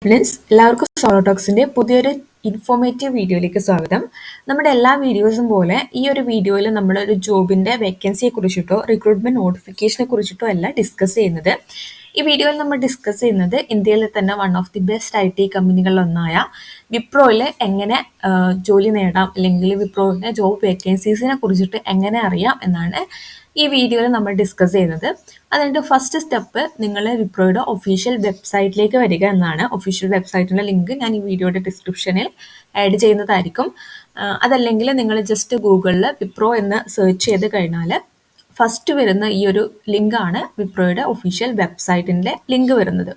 Friends എല്ലാവർക്കും solo ടോക്സിന്റെ പുതിയൊരു informative വീഡിയോയിലേക്ക് സ്വാഗതം. നമ്മുടെ എല്ലാ വീഡിയോസും പോലെ ഈ ഒരു വീഡിയോയിൽ നമ്മൾ ഒരു ജോബിന്റെ വേക്കൻസിയെ കുറിച്ചിട്ടോ റിക്രൂട്ട്മെന്റ് നോട്ടിഫിക്കേഷനെ കുറിച്ചിട്ടോ അല്ല ഡിസ്കസ് ചെയ്യുന്നത്. ഈ വീഡിയോയിൽ നമ്മൾ ഡിസ്കസ് ചെയ്യുന്നത് ഇന്ത്യയിലെ തന്നെ one of the best IT കമ്പനികളിലൊന്നായ വിപ്രോയിൽ എങ്ങനെ ജോലി നേടാം, അല്ലെങ്കിൽ വിപ്രോയിലെ ജോബ് വേക്കൻസീസിനെ കുറിച്ചിട്ട് എങ്ങനെ അറിയാം എന്നാണ് ഈ വീഡിയോയിൽ നമ്മൾ ഡിസ്കസ് ചെയ്യുന്നത്. അതിൻ്റെ ഫസ്റ്റ് സ്റ്റെപ്പ് നിങ്ങൾ വിപ്രോയുടെ ഒഫീഷ്യൽ വെബ്സൈറ്റിലേക്ക് വരിക എന്നാണ്. ഒഫീഷ്യൽ വെബ്സൈറ്റിൻ്റെ ലിങ്ക് ഞാൻ ഈ വീഡിയോയുടെ ഡിസ്ക്രിപ്ഷനിൽ ആഡ് ചെയ്യുന്നതായിരിക്കും. അതല്ലെങ്കിൽ നിങ്ങൾ ജസ്റ്റ് ഗൂഗിളിൽ വിപ്രോ എന്ന് സെർച്ച് ചെയ്ത് കഴിഞ്ഞാൽ ഫസ്റ്റ് വരുന്ന ഈ ഒരു ലിങ്കാണ് വിപ്രോയുടെ ഒഫീഷ്യൽ വെബ്സൈറ്റിൻ്റെ ലിങ്ക് വരുന്നത്.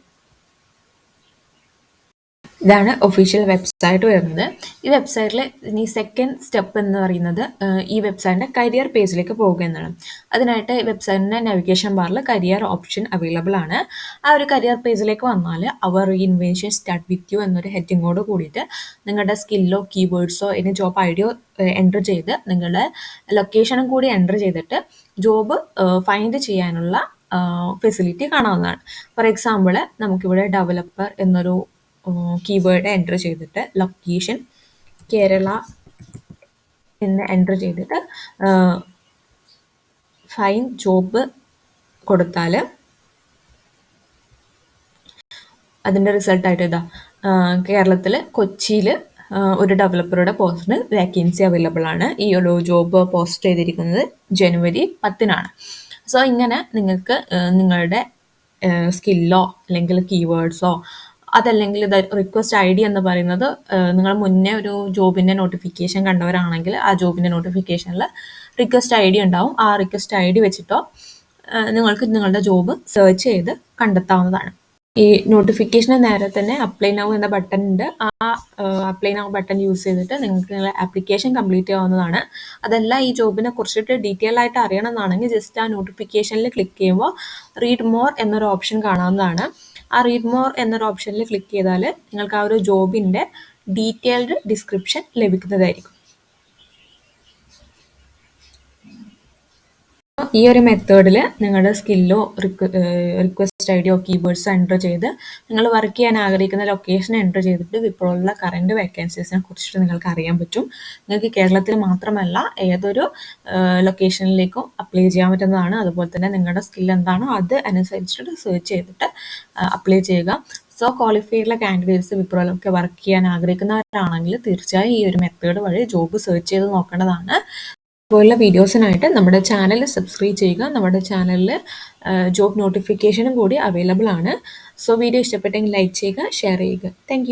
ഇതാണ് ഒഫീഷ്യൽ വെബ്സൈറ്റ് വരുന്നത്. ഈ വെബ്സൈറ്റിൽ ഇനി സെക്കൻഡ് സ്റ്റെപ്പ് എന്ന് പറയുന്നത് ഈ വെബ്സൈറ്റിൻ്റെ കരിയർ പേജിലേക്ക് പോകുക എന്നാണ്. അതിനായിട്ട് വെബ്സൈറ്റിൻ്റെ നാവിഗേഷൻ ബാറിൽ കരിയർ ഓപ്ഷൻ അവൈലബിൾ ആണ്. ആ ഒരു കരിയർ പേജിലേക്ക് വന്നാൽ അവർ ഇൻവെൻഷൻ സ്റ്റാർട്ട് വിത്ത് യു എന്നൊരു ഹെഡിങ്ങോട് കൂടിയിട്ട് നിങ്ങളുടെ സ്കില്ലോ കീവേഡ്സോ ഇനി ജോബ് ഐഡിയോ എൻ്റർ ചെയ്ത് നിങ്ങളുടെ ലൊക്കേഷനും കൂടി എൻ്റർ ചെയ്തിട്ട് ജോബ് ഫൈൻഡ് ചെയ്യാനുള്ള ഫെസിലിറ്റി കാണാവുന്നതാണ്. ഫോർ എക്സാമ്പിൾ നമുക്കിവിടെ ഡെവലപ്പർ എന്നൊരു കീവേഡ് എൻ്റർ ചെയ്തിട്ട് ലൊക്കേഷൻ കേരള എന്ന് എൻ്റർ ചെയ്തിട്ട് ഫൈൻ ജോബ് കൊടുത്താൽ അതിൻ്റെ റിസൾട്ടായിട്ട് ഇതാ കേരളത്തിൽ കൊച്ചിയിൽ ഒരു ഡെവലപ്പറുടെ പോസ്റ്റിന് വേക്കൻസി അവൈലബിൾ ആണ്. ഈ ഒരു ജോബ് പോസ്റ്റ് ചെയ്തിരിക്കുന്നത് ജനുവരി 10-നാണ്. സോ ഇങ്ങനെ നിങ്ങൾക്ക് നിങ്ങളുടെ സ്കില്ലോ അല്ലെങ്കിൽ കീവേഡ്സോ അതല്ലെങ്കിൽ ഇത് റിക്വസ്റ്റ് ID എന്ന് പറയുന്നത് നിങ്ങൾ മുന്നേ ഒരു ജോബിൻ്റെ നോട്ടിഫിക്കേഷൻ കണ്ടവരാണെങ്കിൽ ആ ജോബിൻ്റെ നോട്ടിഫിക്കേഷനിൽ റിക്വസ്റ്റ് ID ഉണ്ടാവും. ആ റിക്വസ്റ്റ് ID വെച്ചിട്ടോ നിങ്ങൾക്ക് നിങ്ങളുടെ ജോബ് സെർച്ച് ചെയ്ത് കണ്ടെത്താവുന്നതാണ്. ഈ നോട്ടിഫിക്കേഷന് നേരെ തന്നെ അപ്ലൈ നൗ എന്ന ബട്ടൺ ഉണ്ട്. ആ അപ്ലൈ നൗ ബട്ടൺ യൂസ് ചെയ്തിട്ട് നിങ്ങൾക്ക് നിങ്ങളുടെ ആപ്ലിക്കേഷൻ കംപ്ലീറ്റ് ചെയ്യാവുന്നതാണ്. അതല്ല ഈ ജോബിനെ കുറിച്ചിട്ട് ഡീറ്റെയിൽ ആയിട്ട് അറിയണമെന്നാണെങ്കിൽ ജസ്റ്റ് ആ നോട്ടിഫിക്കേഷനിൽ ക്ലിക്ക് ചെയ്യുമ്പോൾ റീഡ് മോർ എന്നൊരു ഓപ്ഷൻ കാണാവുന്നതാണ്. ആ റീഡ് മോർ എന്നൊരു ഓപ്ഷനിൽ ക്ലിക്ക് ചെയ്താൽ നിങ്ങൾക്ക് ആ ഒരു ജോബിൻ്റെ ഡീറ്റെയിൽഡ് ഡിസ്ക്രിപ്ഷൻ ലഭിക്കുന്നതായിരിക്കും. ഈ ഒരു മെത്തേഡിൽ നിങ്ങളുടെ സ്കില്ലോ റിക്വസ്റ്റ് ഐഡിയോ കീവേഡ്സോ എൻ്റർ ചെയ്ത് നിങ്ങൾ വർക്ക് ചെയ്യാൻ ആഗ്രഹിക്കുന്ന ലൊക്കേഷൻ എൻ്റർ ചെയ്തിട്ട് വിപ്രോയിലുള്ള കറൻറ്റ് വേക്കൻസീസിനെ കുറിച്ചിട്ട് നിങ്ങൾക്ക് അറിയാൻ പറ്റും. നിങ്ങൾക്ക് കേരളത്തിൽ മാത്രമല്ല ഏതൊരു ലൊക്കേഷനിലേക്കും അപ്ലൈ ചെയ്യാൻ പറ്റുന്നതാണ്. അതുപോലെ തന്നെ നിങ്ങളുടെ സ്കിൽ എന്താണോ അത് അനുസരിച്ചിട്ട് സെർച്ച് ചെയ്തിട്ട് അപ്ലൈ ചെയ്യുക. സോ ക്വാളിഫൈഡുള്ള കാൻഡിഡേറ്റ്സ് വിപ്രോയിലൊക്കെ വർക്ക് ചെയ്യാൻ ആഗ്രഹിക്കുന്നവരാണെങ്കിൽ തീർച്ചയായും ഈ ഒരു മെത്തേഡ് വഴി ജോബ് സെർച്ച് ചെയ്ത് നോക്കേണ്ടതാണ്. അതുപോലുള്ള വീഡിയോസിനായിട്ട് നമ്മുടെ ചാനൽ സബ്സ്ക്രൈബ് ചെയ്യുക. നമ്മുടെ ചാനലിൽ ജോബ് നോട്ടിഫിക്കേഷനും കൂടി അവൈലബിൾ ആണ്. സോ വീഡിയോ ഇഷ്ടപ്പെട്ടെങ്കിൽ ലൈക്ക് ചെയ്യുക, ഷെയർ ചെയ്യുക. താങ്ക്